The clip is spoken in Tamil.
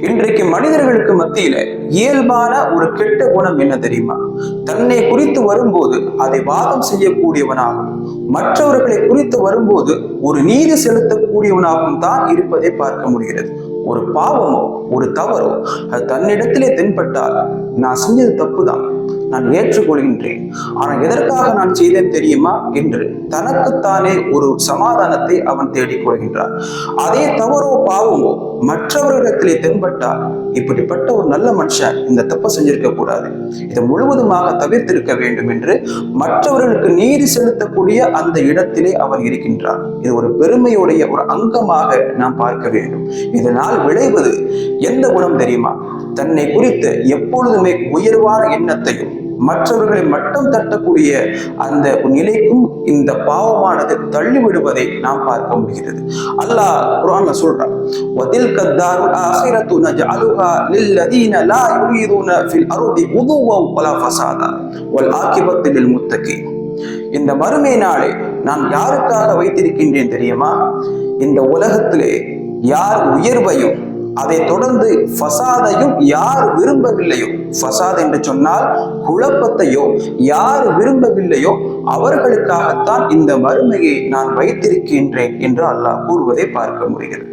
இன்றைக்கு மனிதர்களுக்கு மத்தியில இயல்பான ஒரு கெட்ட குணம் என்ன தெரியுமா? தன்னை குறித்து வரும்போது அதை வாதம் செய்யக்கூடியவனாகும், மற்றவர்களை குறித்து வரும்போது ஒரு நீதி செலுத்தக்கூடியவனாகவும் தான் இருப்பதை பார்க்க முடிகிறது. ஒரு பாவமோ ஒரு தவறோ அது தன்னிடத்திலே தென்பட்டால், நான் செஞ்சது தப்புதான், நான் ஏற்றுக்கொள்கின்றேன், ஆனால் எதற்காக நான் செய்தேன் தெரியுமா என்று தனக்குத்தானே ஒரு சமாதானத்தை அவன் தேடிக்கொள்கின்றான். அதே தவறோ பாவமோ மற்றவர்களிடத்திலே தென்பட்டால், இப்படிப்பட்ட ஒரு நல்ல மனுஷன் இந்த தப்பை செஞ்சிருக்க கூடாது, இதை முழுவதுமாக தவிர்த்திருக்க வேண்டும் என்று மற்றவர்களுக்கு நீதி செலுத்தக்கூடிய அந்த இடத்திலே அவன் இருக்கின்றான். இது ஒரு பெருமையுடைய ஒரு அங்கமாக நாம் பார்க்க வேண்டும். இதனால் விளைவது எந்த குணம் தெரியுமா? தன்னை குறித்து எப்பொழுதுமே உயர்வான எண்ணத்தையும் மற்றவர்களை மட்டம் தட்டக்கூடிய அந்த நிலைக்கும் இந்த பாவமானது தள்ளிவிடுவதை நாம் பார்க்க முடிகிறது. அல்லாஹ் குர்ஆன்ல சொல்றான், வதில்க தாருல் ஆகிரத்து நஜஅலுஹா லில்லதீன லா யுரீதுன ஃபில் அர்தி உதுவ வலா ஃபஸாதா வல் ஆகிபத்து லில் முத்தகீன். இந்த மறுமை நாளை நான் யாருக்காக வைத்திருக்கின்றேன் தெரியுமா? இந்த உலகத்திலே யார் உயர்வையும் அதை தொடர்ந்து ஃபசாதையும் யார் விரும்பவில்லையோ, ஃபசாத் என்று சொன்னால் குழப்பத்தையோ யார் விரும்பவில்லையோ அவர்களுக்காகத்தான் இந்த மறுமையை நான் வைத்திருக்கின்றேன் என்று அல்லாஹ் கூறுவதை பார்க்க முடிகிறது.